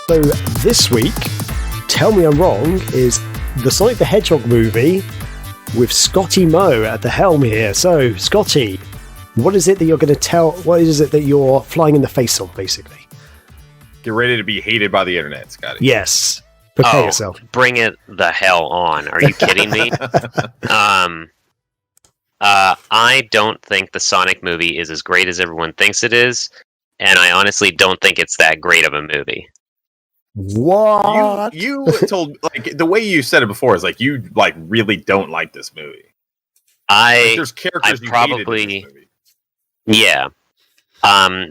So this week, Tell Me I'm Wrong is the Sonic the Hedgehog movie with Scotty Moe at the helm here. So, Scotty, what is it that you're going to tell? What is it that you're flying in the face of, basically? Get ready to be hated by the internet, Scotty. Yes. Prepare yourself. Bring it the hell on. Are you kidding me? I don't think the Sonic movie is as great as everyone thinks it is, and I honestly don't think it's that great of a movie. What? You told, like, the way you said it before is like you like really don't like this movie. There's characters you probably hated in this movie. Yeah.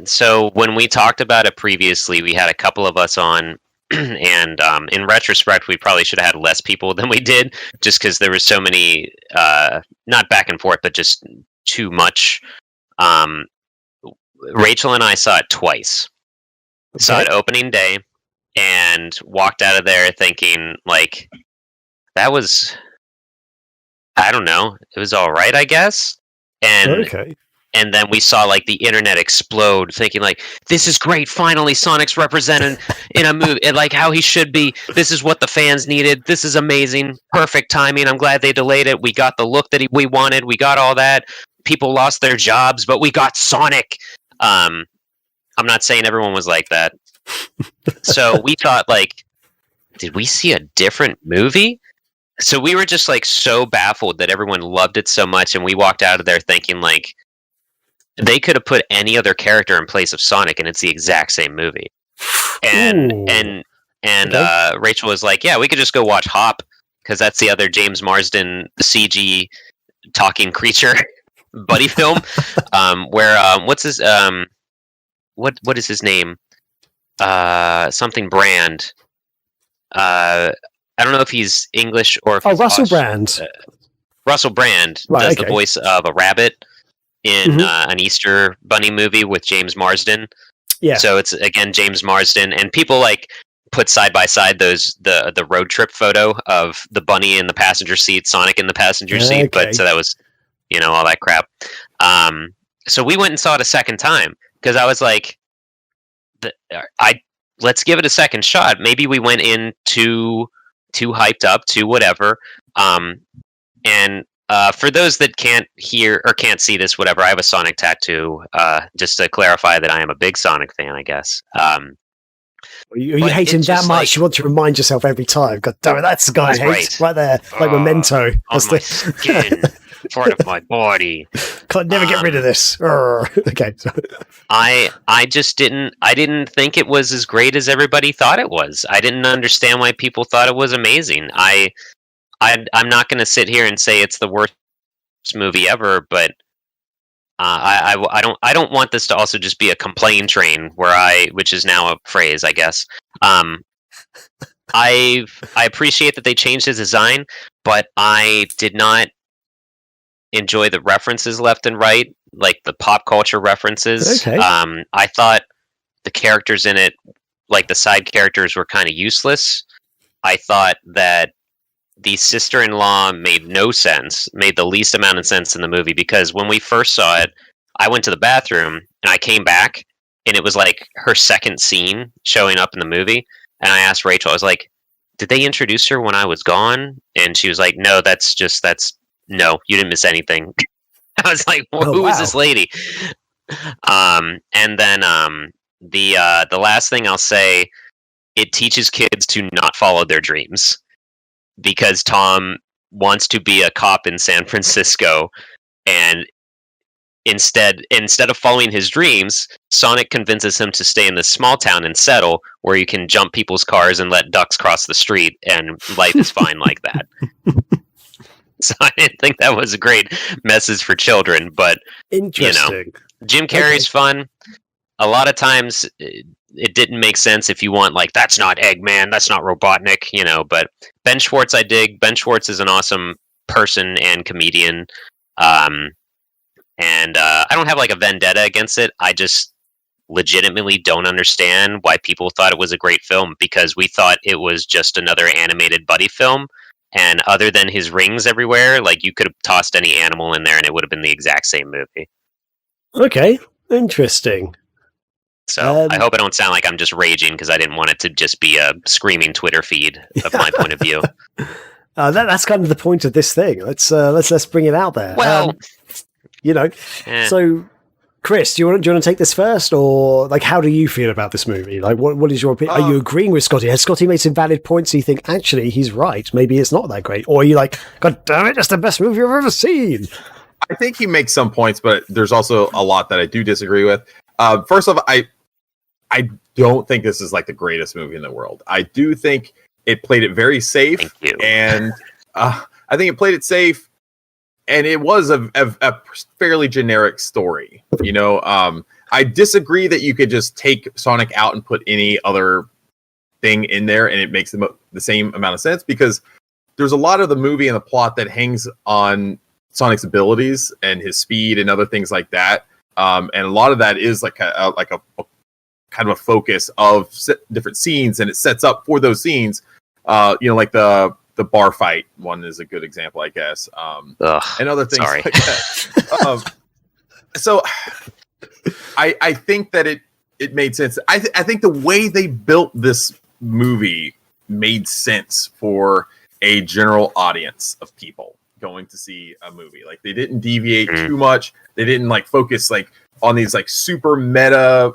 So when we talked about it previously, we had a couple of us on, and in retrospect, we probably should have had less people than we did, just because there was so many, not back and forth, but just too much. Rachel and I saw it twice. Okay. Saw it opening day, and walked out of there thinking, like, that was, I don't know, it was all right, I guess. And then we saw, like, the internet explode, thinking, like, this is great, finally Sonic's represented in a movie, and, like, how he should be. This is what the fans needed. This is amazing. Perfect timing. I'm glad they delayed it. We got the look that we wanted. We got all that. People lost their jobs, but we got Sonic. I'm not saying everyone was like that. So we thought, like, did we see a different movie? So we were just, like, so baffled that everyone loved it so much, and we walked out of there thinking, like, they could have put any other character in place of Sonic, and it's the exact same movie. And Rachel was like, "Yeah, we could just go watch Hop, because that's the other James Marsden CG talking creature buddy film." What's his what is his name? Something Brand. I don't know if he's English or if he's Russell Brand. Russell Brand does the voice of a rabbit in an Easter Bunny movie with James Marsden. Yeah. So it's again James Marsden, and people like put side by side the road trip photo of the bunny in the passenger seat, Sonic in the passenger seat. But so that was, all that crap. So we went and saw it a second time because I was like, let's give it a second shot. Maybe we went in too hyped up, too whatever. And for those that can't hear or can't see this, whatever, I have a Sonic tattoo. Just to clarify that I am a big Sonic fan, I guess. You hate him that much, like, you want to remind yourself every time. God damn it, that's the guy I hate. Right there, like Memento. On my skin, part of my body. Can't never get rid of this. Okay. I didn't think it was as great as everybody thought it was. I didn't understand why people thought it was amazing. I'm not going to sit here and say it's the worst movie ever, but I don't want this to also just be a complaint train which is now a phrase, I guess. I appreciate that they changed his design, but I did not enjoy the references left and right, like the pop culture references. Okay. I thought the characters in it, like the side characters, were kind of useless. I thought that the sister-in-law made the least amount of sense in the movie, because when we first saw it, I went to the bathroom and I came back and it was like her second scene showing up in the movie. And I asked Rachel, I was like, did they introduce her when I was gone? And she was like, no, no, you didn't miss anything. I was like, who is this lady? And then the last thing I'll say, it teaches kids to not follow their dreams. Because Tom wants to be a cop in San Francisco, and instead of following his dreams, Sonic convinces him to stay in this small town and settle, where you can jump people's cars and let ducks cross the street, and life is fine like that. So I didn't think that was a great message for children, but interesting. Jim Carrey's fun. A lot of times it didn't make sense if you want, like, that's not Eggman, that's not Robotnik, but Ben Schwartz I dig. Ben Schwartz is an awesome person and comedian. And I don't have, like, a vendetta against it. I just legitimately don't understand why people thought it was a great film, because we thought it was just another animated buddy film. And other than his rings everywhere, like, you could have tossed any animal in there and it would have been the exact same movie. Okay, interesting. So I hope I don't sound like I'm just raging because I didn't want it to just be a screaming Twitter feed of my point of view. That's kind of the point of this thing. Let's bring it out there. Well, So, Chris, do you want to take this first, or like, how do you feel about this movie? Like, what is your opinion? Are you agreeing with Scotty? Has Scotty made some valid points? So you think actually he's right? Maybe it's not that great, or are you like, God damn it, that's the best movie I've ever seen? I think he makes some points, but there's also a lot that I do disagree with. First off, I don't think this is like the greatest movie in the world. I do think it played it very safe, and I think it played it safe. And it was a fairly generic story, I disagree that you could just take Sonic out and put any other thing in there, and it makes the same amount of sense, because there's a lot of the movie and the plot that hangs on Sonic's abilities and his speed and other things like that. And a lot of that is like a kind of a focus of different scenes, and it sets up for those scenes. Like the bar fight one is a good example, I guess. And other things like that. So I think that it made sense. I think the way they built this movie made sense for a general audience of people going to see a movie. Like, they didn't deviate too much. They didn't like focus like on these like super meta,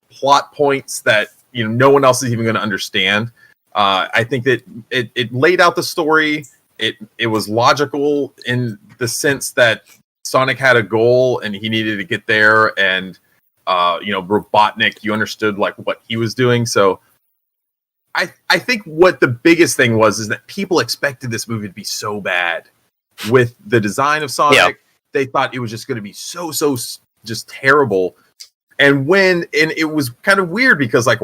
plot points that no one else is even going to understand. I think that it laid out the story. It was logical in the sense that Sonic had a goal and he needed to get there, and Robotnik, you understood like what he was doing. So I think what the biggest thing was is that people expected this movie to be so bad with the design of Sonic. Yeah. They thought it was just going to be so just terrible. And it was kind of weird because I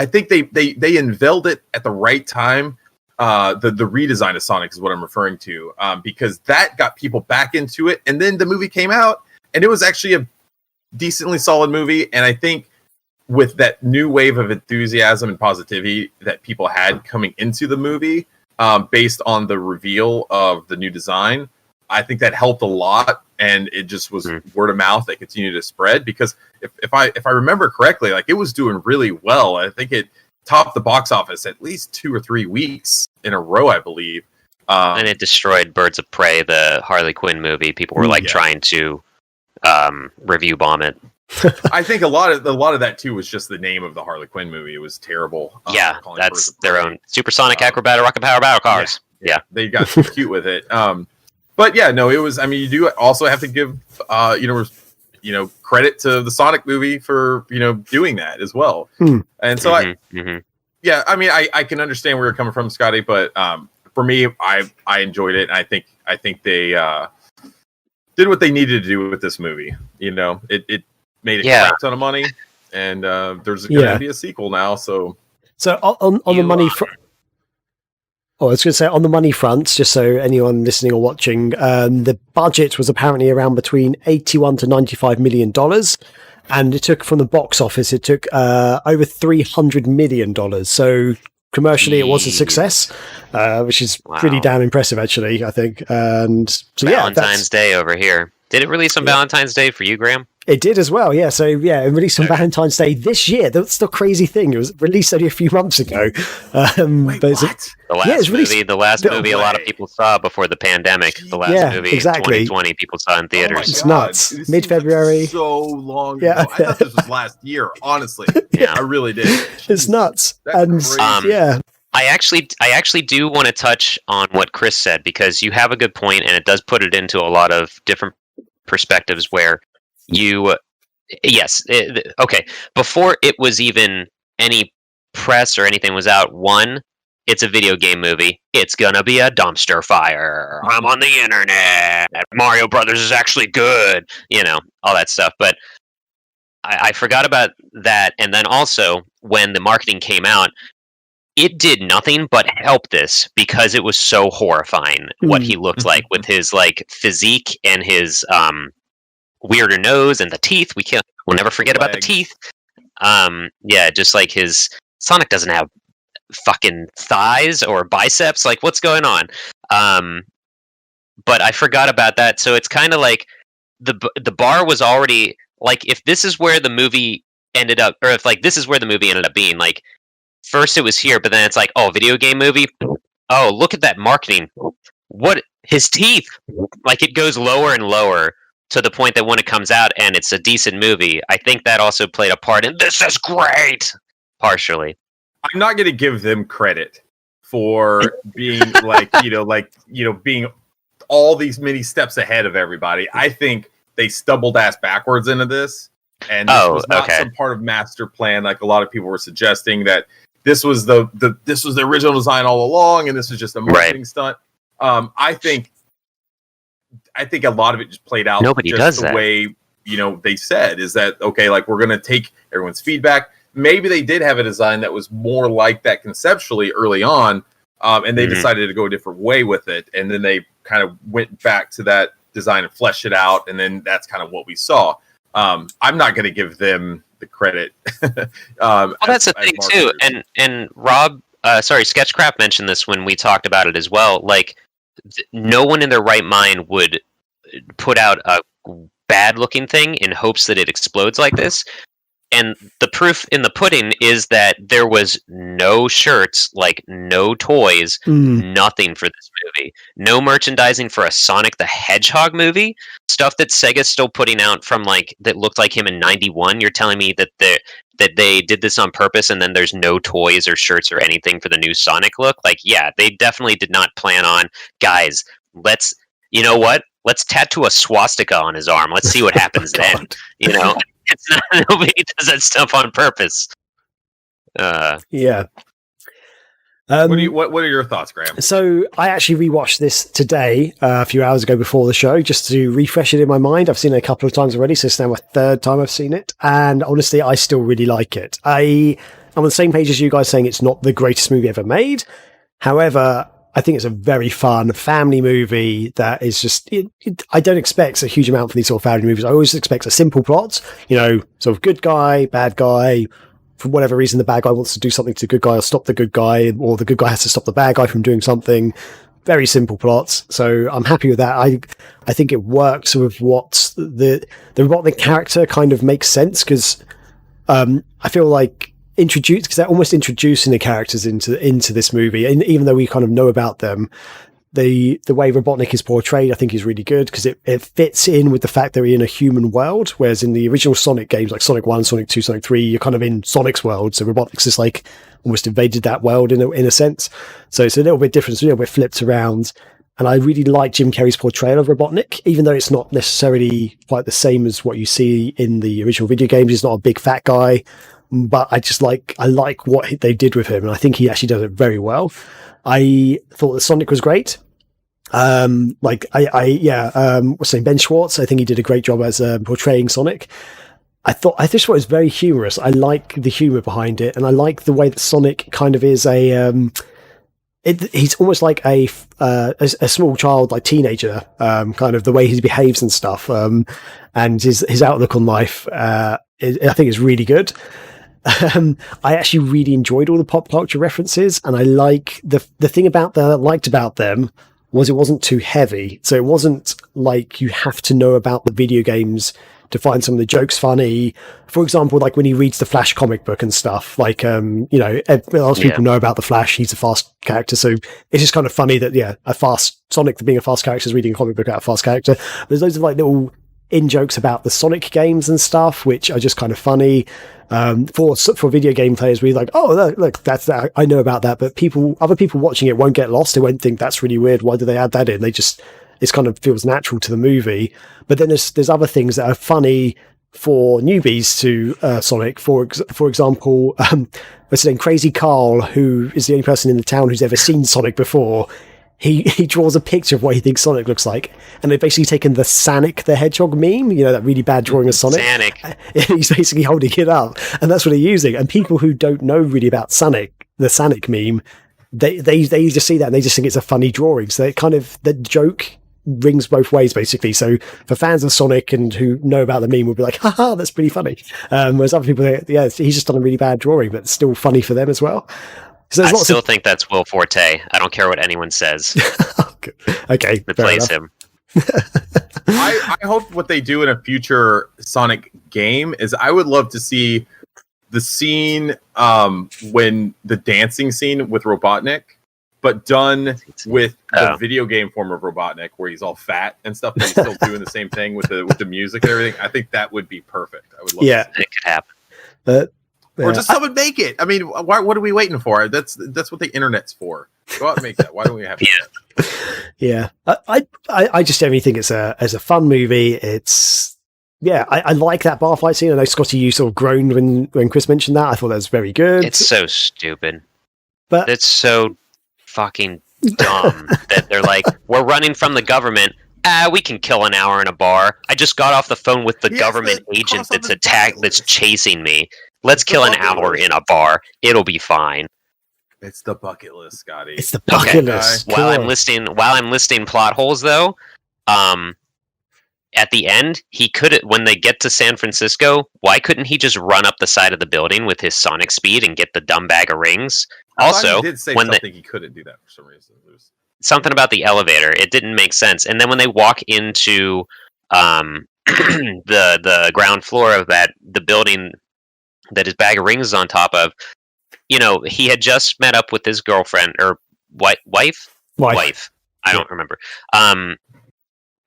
think they unveiled it at the right time. The redesign of Sonic is what I'm referring to, because that got people back into it. And then the movie came out, and it was actually a decently solid movie. And I think with that new wave of enthusiasm and positivity that people had coming into the movie, based on the reveal of the new design, I think that helped a lot. And it just was word of mouth that continued to spread, because if I remember correctly, like, it was doing really well. I think it topped the box office at least 2 or 3 weeks in a row, I believe. And it destroyed Birds of Prey, the Harley Quinn movie. People were trying to review bomb it. I think a lot of that too was just the name of the Harley Quinn movie. It was terrible. That's their own supersonic acrobatic rocket power battle cars. Yeah, they got too cute with it. But yeah, no, it was. I mean, you do also have to give credit to the Sonic movie for doing that as well. And so I mean, I can understand where you're coming from, Scotty, but for me, I enjoyed it. And I think they did what they needed to do with this movie. It made a crap ton of money, and there's going to be a sequel now. So on the money front. Oh, I was going to say, on the money front, just so anyone listening or watching, the budget was apparently around between $81 to $95 million, and it took, from the box office, over $300 million. So commercially, it was a success, which is pretty damn impressive, actually, I think. And so, Valentine's Day over here. Did it release on Valentine's Day for you, Graham? It did as well, yeah. So, yeah, it released on Valentine's Day this year. That's the crazy thing. It was released only a few months ago. Wait, what? The last movie a lot of people saw before the pandemic. The last movie, exactly. 2020, people saw in theaters. It's nuts. Mid-February. So long ago. I thought this was last year, honestly. Yeah, I really did. It's nuts. That's crazy. I actually do want to touch on what Chris said, because you have a good point, and it does put it into a lot of different perspectives where before it was even any press or anything was out, it's a video game movie. It's gonna be a dumpster fire. I'm on the internet. Mario Brothers is actually good. All that stuff. But I forgot about that. And then also, when the marketing came out, it did nothing but help this, because it was so horrifying what he looked like with his physique and his weirder nose and the teeth. We'll never forget about the teeth. Just like his Sonic doesn't have fucking thighs or biceps. Like, what's going on? But I forgot about that. So it's kind of like the bar was already like if this is where the movie ended up, or if like this is where the movie ended up being, like first it was here, but then it's like, oh, video game movie. Oh, look at that marketing. What his teeth? Like it goes lower and lower to the point that when it comes out and it's a decent movie, I think that also played a part in this is great. Partially. I'm not going to give them credit for being being all these many steps ahead of everybody. I think they stumbled ass backwards into this, and this was not some part of master plan like a lot of people were suggesting, that this was the original design all along, and this was just a marketing stunt. I think a lot of it just played out. Nobody just does the that. way they said is that okay, like we're gonna take everyone's feedback. Maybe they did have a design that was more like that conceptually early on, and they decided to go a different way with it, and then they kind of went back to that design and fleshed it out, and then that's kind of what we saw. I'm not going to give them the credit. Well, that's the thing too, and Rob, Sketchcraft mentioned this when we talked about it as well. Like, no one in their right mind would put out a bad-looking thing in hopes that it explodes like this. And the proof in the pudding is that there was no shirts, like no toys, nothing for this movie. No merchandising for a Sonic the Hedgehog movie. Stuff that Sega's still putting out from like that looked like him in '91. You're telling me that they did this on purpose, and then there's no toys or shirts or anything for the new Sonic look? Like, yeah, they definitely did not plan on, guys, you know what? Let's tattoo a swastika on his arm. Let's see what happens then. You know? It's not, nobody does that stuff on purpose. Yeah. What are your thoughts, Graham? So I actually rewatched this today, a few hours ago before the show, just to refresh it in my mind. I've seen it a couple of times already, so it's now my third time I've seen it. And honestly, I still really like it. I'm on the same page as you guys saying it's not the greatest movie ever made. However, I think it's a very fun family movie that is just, I don't expect a huge amount from these sort of family movies. I always expect a simple plot, sort of good guy, bad guy. For whatever reason, the bad guy wants to do something to the good guy or stop the good guy, or the good guy has to stop the bad guy from doing something. Very simple plots. So I'm happy with that. I think it works with what the Robotnik character kind of makes sense, because I feel like because they're almost introducing the characters into this movie, and even though we kind of know about them, the way Robotnik is portrayed, I think, is really good, because it fits in with the fact they're in a human world, whereas in the original Sonic games, like Sonic 1, Sonic 2, Sonic 3, you're kind of in Sonic's world, so Robotnik's just like almost invaded that world in a sense. So it's a little bit different, it's a little bit flipped around. And I really like Jim Carrey's portrayal of Robotnik, even though it's not necessarily quite the same as what you see in the original video games. He's not a big fat guy, but I like what they did with him, and I think he actually does it very well. I thought that Sonic was great. Ben Schwartz, I think he did a great job as portraying Sonic. I just thought it was very humorous. I like the humor behind it, and I like the way that Sonic kind of is he's almost like a small child, like teenager, kind of the way he behaves and stuff, and his outlook on life. I think is really good. I actually really enjoyed all the pop culture references, and I like the thing about that I liked about them was it wasn't too heavy. So it wasn't like you have to know about the video games to find some of the jokes funny. For example, like when he reads the Flash comic book and stuff, like, a lot of people know about the Flash. He's a fast character. So it's just kind of funny that, a fast Sonic being a fast character is reading a comic book about a fast character. There's loads of like little in jokes about the Sonic games and stuff, which are just kind of funny. For video game players, we're like, oh, look, that's that. I know about that, but other people watching it won't get lost. They won't think that's really weird. Why do they add that in? It kind of feels natural to the movie. But then there's other things that are funny for newbies to Sonic. For example, what's his name? Crazy Carl, who is the only person in the town who's ever seen Sonic before. He draws a picture of what he thinks Sonic looks like, and they've basically taken the Sonic the Hedgehog meme, that really bad drawing of Sonic. He's basically holding it up, and that's what they're using. And people who don't know really about Sonic, the Sonic meme, they just see that and they just think it's a funny drawing. So the joke rings both ways, basically. So for fans of Sonic and who know about the meme will be like, haha, that's pretty funny. Whereas other people, he's just done a really bad drawing, but it's still funny for them as well. So I still think that's Will Forte. I don't care what anyone says. Okay. That plays him. I hope what they do in a future Sonic game is I would love to see the scene when the dancing scene with Robotnik, but done with the video game form of Robotnik, where he's all fat and stuff, but he's still doing the same thing with the music and everything. I think that would be perfect. I would love to see it could happen. Or just someone make it. I mean, what are we waiting for? That's what the internet's for. Go out and make that. Why don't we have it? Yeah. I just generally think it's as a fun movie. It's I like that bar fight scene. I know Scotty, you sort of groaned when Chris mentioned that. I thought that was very good. It's so stupid, but it's so fucking dumb that they're like, we're running from the government. We can kill an hour in a bar. I just got off the phone with the government agent that's chasing me. Let's kill an hour in a bar. It'll be fine. It's the bucket list, Scotty. It's the bucket list. While I'm listing plot holes, though, at the end, he could, when they get to San Francisco, why couldn't he just run up the side of the building with his Sonic speed and get the dumb bag of rings? Also, he did say something he couldn't do that for some reason. Something about the elevator. It didn't make sense. And then when they walk into the ground floor of the building that his bag of rings is on top of, he had just met up with his girlfriend or wife. I don't remember.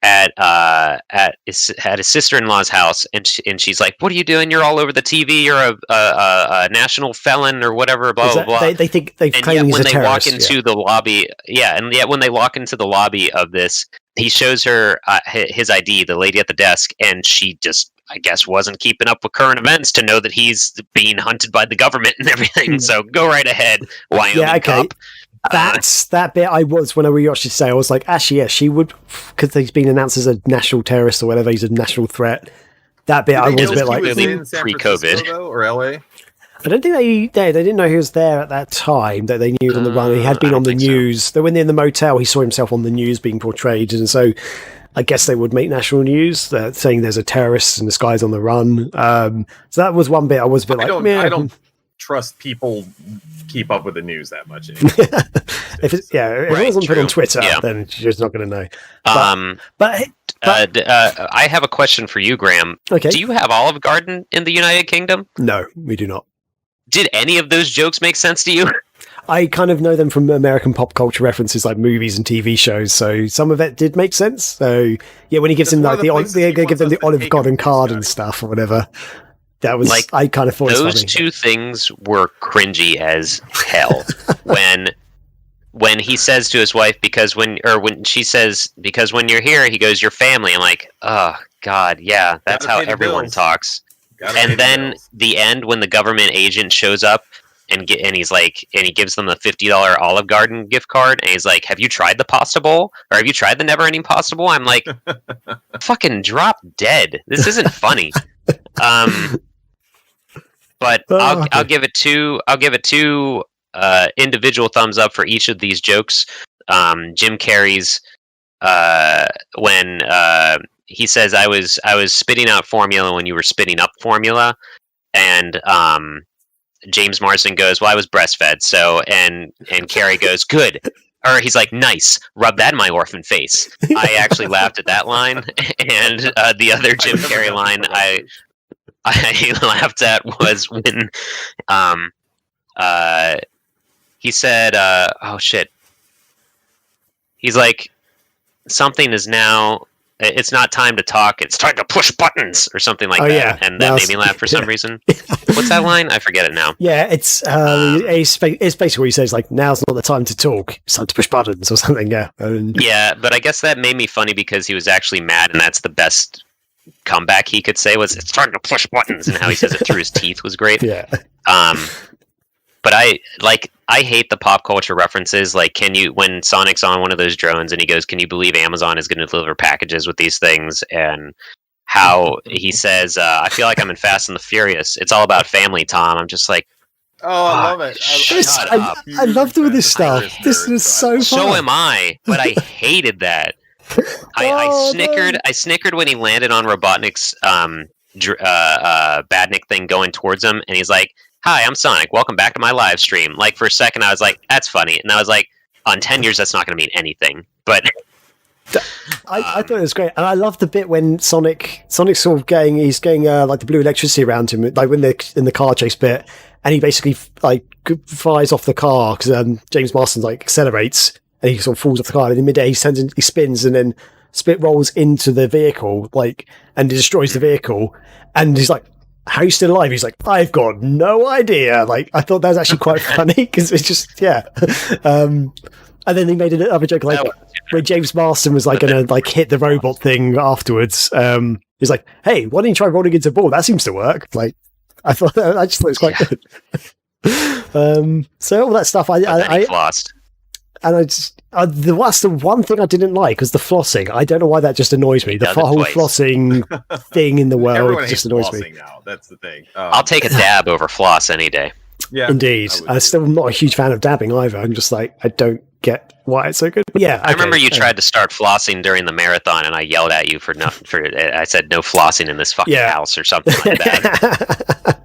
At his sister-in-law's house, and she's like, "What are you doing? You're all over the TV. You're a national felon or whatever." Blah blah blah. They think they claim he's a terrorist. Walk into the lobby, and yet when they walk into the lobby of this, he shows her his ID, the lady at the desk, and she just, I guess, wasn't keeping up with current events to know that he's being hunted by the government and everything. So go right ahead, Wyoming cop. That's that bit I was, when I rewatched it today, I was like, actually, yeah, she would, because he's been announced as a national terrorist or whatever, he's a national threat. That bit I was a bit like, pre-COVID or LA. I don't think they didn't know he was there at that time, that they knew he was on the run. He had been on the news. So. When they're in the motel, he saw himself on the news being portrayed, and so I guess they would make national news saying there's a terrorist and this guy's on the run. So that was one bit I was a bit like, I don't trust people keep up with the news that much anymore. if it wasn't put on Twitter, then you're just not going to know. But I have a question for you, Graham. Okay. Do you have Olive Garden in the United Kingdom? No, we do not. Did any of those jokes make sense to you? I kind of know them from American pop culture references, like movies and TV shows. So some of it did make sense. So yeah, when he gives him like they give them the Olive Garden card and stuff or whatever. That was like, I kind of thought those funny. Two things were cringy as hell. when he says to his wife, when she says, because when you're here, he goes, your family. I'm like, oh God, yeah, that's how everyone talks. And then the end, when the government agent shows up and he's like, and he gives them a $50 Olive Garden gift card, and he's like, have you tried the pasta bowl, or have you tried the never ending pasta bowl? I'm like, fucking drop dead. This isn't funny. But I'll give it two individual thumbs up for each of these jokes. Jim Carrey's when he says, I was spitting out formula when you were spitting up formula, and James Marsden goes, well, I was breastfed, so and Carrey goes, good. Or he's like, nice, rub that in my orphan face. I actually laughed at that line, and the other Jim Carrey line I laughed at was when he said, oh shit, he's like, something is now, it's not time to talk, it's time to push buttons, or something like that. Yeah. And that made me laugh for some reason. What's that line? I forget it now. Yeah, it's basically he says, like, now's not the time to talk, it's time to push buttons or something. Yeah. Yeah, but I guess that made me funny because he was actually mad, and that's the best comeback he could say was, it's time to push buttons, and how he says it through his teeth was great. Yeah. But I hate the pop culture references. Like, when Sonic's on one of those drones and he goes, can you believe Amazon is going to deliver packages with these things? And how he says, I feel like I'm in Fast and the Furious. It's all about family, Tom. I'm just like, oh, I love it. I love doing this stuff. This is so fun. So am I, but I hated that. I snickered when he landed on Robotnik's Badnik thing going towards him, and he's like, hi, I'm Sonic. Welcome back to my live stream. Like, for a second, I was like, that's funny. And I was like, on 10 years, that's not going to mean anything. But I thought it was great, and I love the bit when Sonic's sort of he's getting like the blue electricity around him, like when they're in the car chase bit, and he basically like flies off the car because James Marsden like accelerates, and he sort of falls off the car, and in midair he spins, and then Spit rolls into the vehicle, like, and destroys the vehicle, and he's like, "How are you still alive?" He's like, "I've got no idea." Like, I thought that was actually quite funny because it's just and then he made another joke like when James Marsden was like going to like hit the robot thing afterwards. He's like, "Hey, why don't you try rolling into a ball? That seems to work." Like, I just thought it was quite good. So all that stuff, I flossed. And that's the one thing I didn't like was the flossing. I don't know why that just annoys me. The whole flossing thing in the world Everyone just hates annoys me. now. That's the thing. I'll take a dab over floss any day. Yeah, indeed. I'm still not a huge fan of dabbing either. I'm just like, I don't get why it's so good. But yeah, I remember you tried to start flossing during the marathon, and I yelled at you I said no flossing in this fucking house or something like that.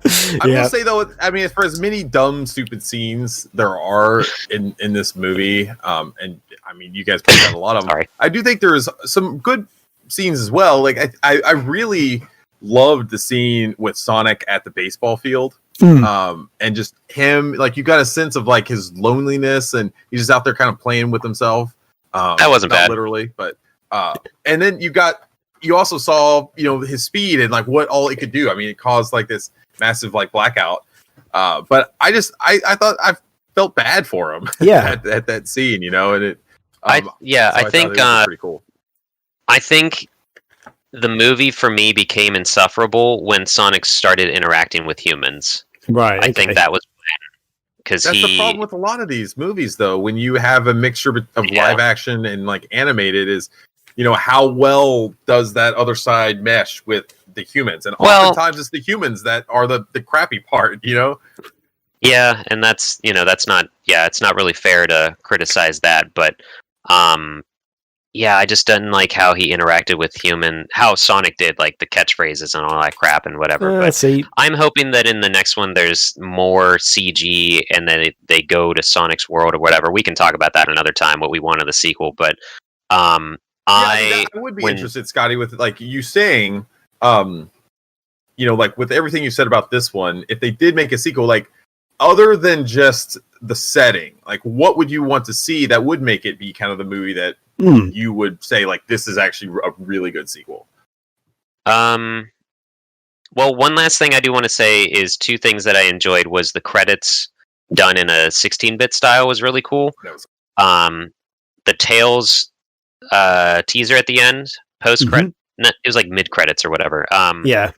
I will say though, I mean, for as many dumb, stupid scenes there are in this movie, and I mean, you guys pointed out a lot of them. Sorry. I do think there's some good scenes as well. Like I really loved the scene with Sonic at the baseball field. And just him, like, you got a sense of like his loneliness, and he's just out there kind of playing with himself. That wasn't bad, literally, but and then you also saw, you know, his speed and like what all it could do. I mean, it caused like this massive like blackout. But I thought I felt bad for him. Yeah, at that scene, you know, and it. I think pretty cool. I think the movie for me became insufferable when Sonic started interacting with humans. Right. I think that was because that's the problem with a lot of these movies, though. When you have a mixture of live action and like animated, is, you know, how well does that other side mesh with the humans? And oftentimes it's the humans that are the crappy part, you know. Yeah, and that's, you know, that's not. Yeah, it's not really fair to criticize that, but yeah, I just didn't like how he interacted with how Sonic did, like the catchphrases and all that crap and whatever. But I'm hoping that in the next one there's more CG and then they go to Sonic's world or whatever. We can talk about that another time, what we want of the sequel. But I would be interested, Scotty, with like you saying, you know, like with everything you said about this one, if they did make a sequel, like other than just the setting, like what would you want to see that would make it be kind of the movie that you would say, like, this is actually a really good sequel? Well, one last thing I do want to say is two things that I enjoyed was the credits done in a 16-bit style was really cool. The Tails teaser at the end, post-credit, it was like mid-credits or whatever. It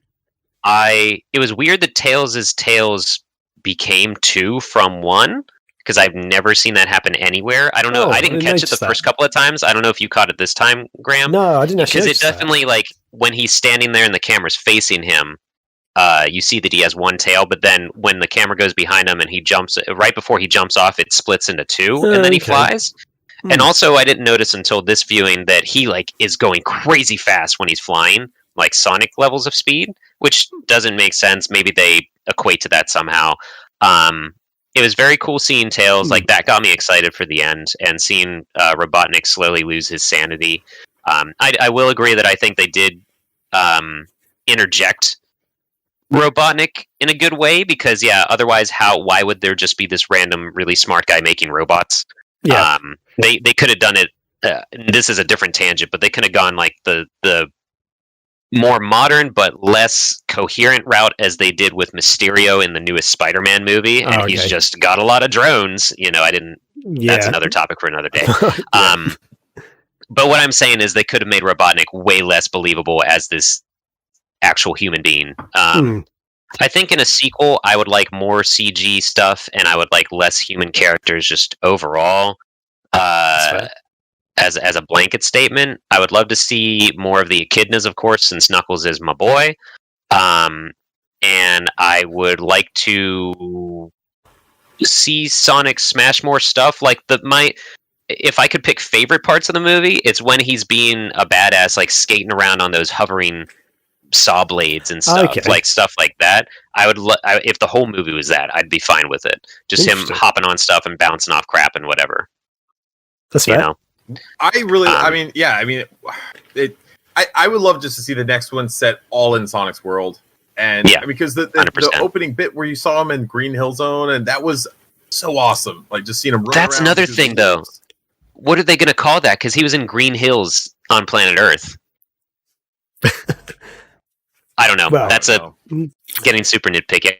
was weird that Tails' Tails became 2 from 1. Because I've never seen that happen anywhere. I don't know. I didn't catch it the first couple of times. I don't know if you caught it this time, Graham. No, I didn't actually. Because it definitely, like, when he's standing there and the camera's facing him, you see that he has one tail, but then when the camera goes behind him and he jumps, right before he jumps off, it splits into 2, and then he flies. And also, I didn't notice until this viewing that he, like, is going crazy fast when he's flying, like Sonic levels of speed, which doesn't make sense. Maybe they equate to that somehow. It was very cool seeing Tails. Like, that got me excited for the end, and seeing Robotnik slowly lose his sanity. I will agree that I think they did interject Robotnik in a good way, because otherwise why would there just be this random really smart guy making robots? They could have done it. This is a different tangent, but they could have gone like the more modern but less coherent route as they did with Mysterio in the newest Spider-Man movie, and he's just got a lot of drones. You know, that's another topic for another day. But what I'm saying is they could have made Robotnik way less believable as this actual human being. I think in a sequel, I would like more CG stuff, and I would like less human characters just overall. As a blanket statement, I would love to see more of the echidnas, of course, since Knuckles is my boy. And I would like to see Sonic smash more stuff. Like if I could pick favorite parts of the movie, it's when he's being a badass, like skating around on those hovering saw blades and stuff, like stuff like that. I would if the whole movie was that, I'd be fine with it. Just him hopping on stuff and bouncing off crap and whatever. That's fair. You know? I mean, yeah, I mean, I would love just to see the next one set all in Sonic's world, and because the opening bit where you saw him in Green Hill Zone, and that was so awesome. Like just seeing him run That's around another thing, though. What are they going to call that? Because he was in Green Hills on planet Earth. I don't know. Well, That's getting super nitpicky.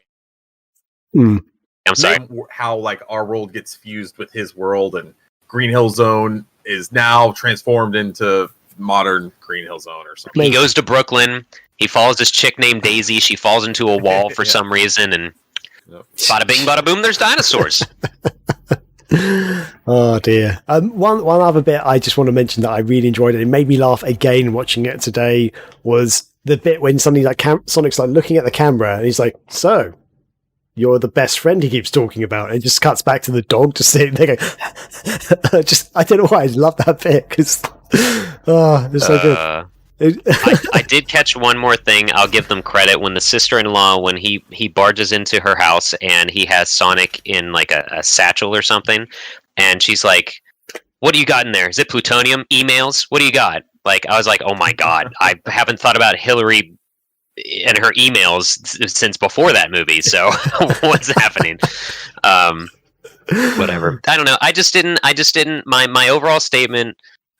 I'm sorry. How like our world gets fused with his world, and Green Hill Zone is now transformed into modern Green Hill Zone or something. He goes to Brooklyn. He follows this chick named Daisy. She falls into a wall for some reason, and bada bing, bada boom. There's dinosaurs. Oh dear. One other bit I just want to mention that I really enjoyed, and it made me laugh again watching it today, was the bit when suddenly like Sonic's like looking at the camera and he's like, "So, you're the best friend," he keeps talking about, and it just cuts back to the dog just sitting there going, I don't know why I love that bit, because it's so good. I did catch one more thing. I'll give them credit. When the sister-in-law, when he barges into her house and he has Sonic in like a satchel or something, and she's like, "What do you got in there? Is it plutonium? Emails? What do you got?" Like, I was like, oh my god, I haven't thought about Hillary and her emails since before that movie, so what's happening? Whatever. I don't know. I just didn't my overall statement,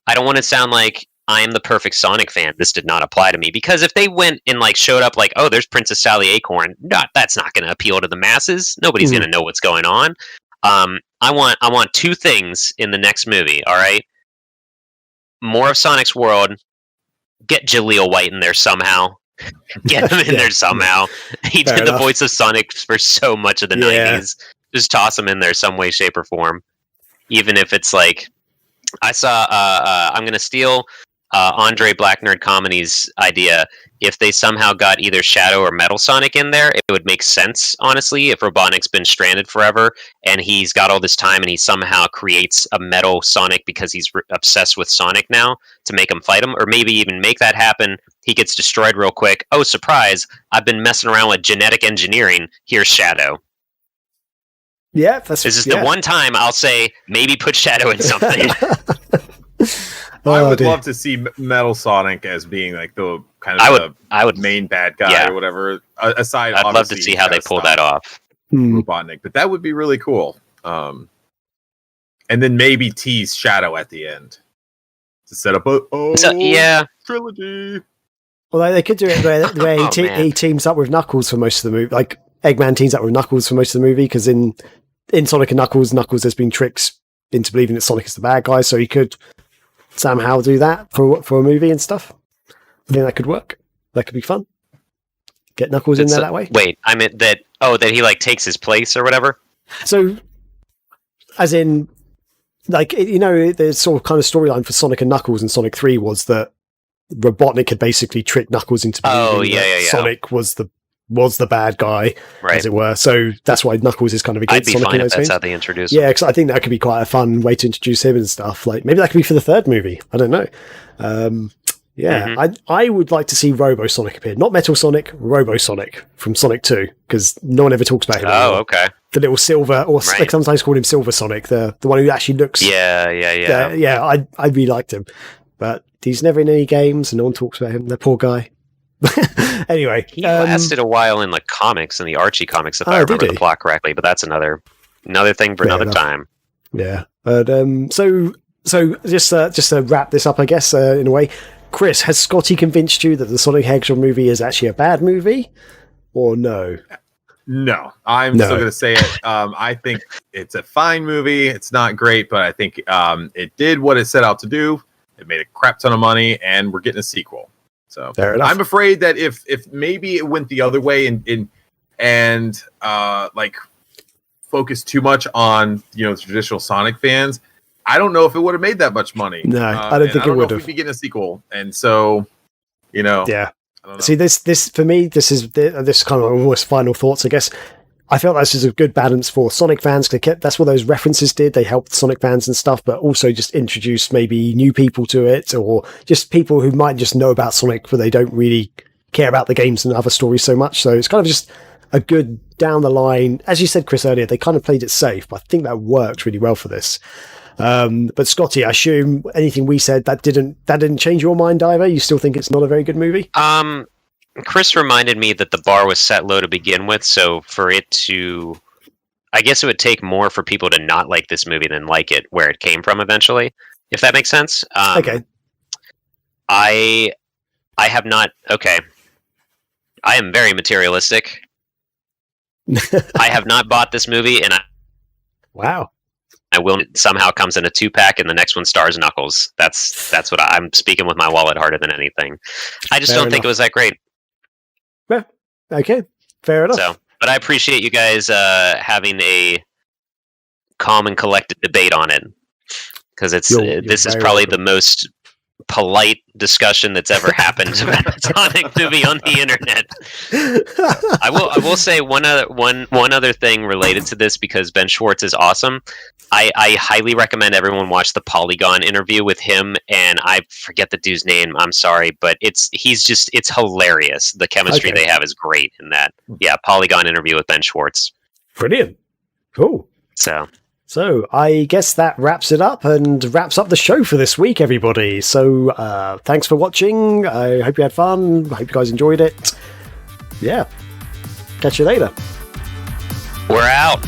I don't want to sound like I am the perfect Sonic fan. This did not apply to me, because if they went and like showed up like, oh, there's Princess Sally Acorn, that's not going to appeal to the masses. Nobody's going to know what's going on. I want two things in the next movie. All right, more of Sonic's world. Get Jaleel White in there somehow. Get him in there somehow. He did the voice of Sonic for so much of the 90s. Just toss him in there some way, shape, or form. Even if it's like, I saw, I'm going to steal Andre Black Nerd Comedy's idea. If they somehow got either Shadow or Metal Sonic in there, it would make sense, honestly, if Robotnik's been stranded forever and he's got all this time and he somehow creates a Metal Sonic because he's obsessed with Sonic now to make him fight him, or maybe even make that happen. He gets destroyed real quick. Oh, surprise, I've been messing around with genetic engineering. Here's Shadow. Yeah, this is the one time I'll say maybe put Shadow in something. I would love to see Metal Sonic as being like the kind of the main bad guy or whatever. Aside, I'd love to see how they pull that off. Robotnik, but that would be really cool. And then maybe tease Shadow at the end to set up a trilogy. Well, they could do it where he teams up with Knuckles for most of the movie. Like Eggman teams up with Knuckles for most of the movie, because in Sonic and Knuckles has been tricked into believing that Sonic is the bad guy, so he could somehow do that for a movie and stuff. I think that could work. That could be fun. Get Knuckles in there that way. Wait, I meant that he like takes his place or whatever. So, as in, like, the sort of kind of storyline for Sonic and Knuckles in Sonic 3 was that Robotnik had basically tricked Knuckles into believing that Sonic was the bad guy, as it were. So that's why Knuckles is kind of against Sonic. I'd be fine if that's how they introduce him. Yeah, because I think that could be quite a fun way to introduce him and stuff. Like, maybe that could be for the third movie. I don't know. I would like to see Robo Sonic appear. Not Metal Sonic, Robo Sonic from Sonic 2, because no one ever talks about him anymore. Oh, okay. The little silver, or like sometimes called him Silver Sonic, the one who actually looks... Yeah. I really liked him. But he's never in any games, and no one talks about him. The poor guy. Anyway, he lasted a while in the comics, in the Archie comics, if I remember the plot correctly. But that's another thing for another time. Yeah, but so just to wrap this up, I guess in a way, Chris, has Scotty convinced you that the Sonic Hedgehog movie is actually a bad movie, or no? No, I'm still going to say it. I think it's a fine movie. It's not great, but I think it did what it set out to do. It made a crap ton of money, and we're getting a sequel. So I'm afraid that if maybe it went the other way and like focused too much on traditional Sonic fans, I don't know if it would have made that much money. No, I don't think it would have. We'd be getting a sequel, and so yeah. I don't know. See, this for me, this is kind of almost final thoughts, I guess. I felt this is a good balance for Sonic fans. That's what those references did. They helped Sonic fans and stuff, but also just introduced maybe new people to it, or just people who might just know about Sonic, but they don't really care about the games and other stories so much. So it's kind of just a good down the line. As you said, Chris, earlier, they kind of played it safe, but I think that worked really well for this. But Scotty, I assume anything we said that didn't change your mind either. You still think it's not a very good movie? Chris reminded me that the bar was set low to begin with, so for it to, I guess it would take more for people to not like this movie than like it where it came from eventually, if that makes sense. Okay. I have not. Okay, I am very materialistic. I have not bought this movie, and Wow. I will. Somehow comes in a 2-pack, and the next one stars Knuckles. That's what I'm speaking with my wallet harder than anything. I just don't think it was that great. Yeah. Okay. Fair enough. So, but I appreciate you guys having a calm and collected debate on it, because this is probably the most polite discussion that's ever happened about a Sonic movie on the internet. I will say one other thing related to this, because Ben Schwartz is awesome. I highly recommend everyone watch the Polygon interview with him, and I forget the dude's name. I'm sorry, but it's hilarious. The chemistry they have is great in that. Yeah, Polygon interview with Ben Schwartz. Brilliant. Cool. So I guess that wraps it up and wraps up the show for this week, everybody. So thanks for watching. I hope you had fun. I hope you guys enjoyed it. Yeah. Catch you later. We're out.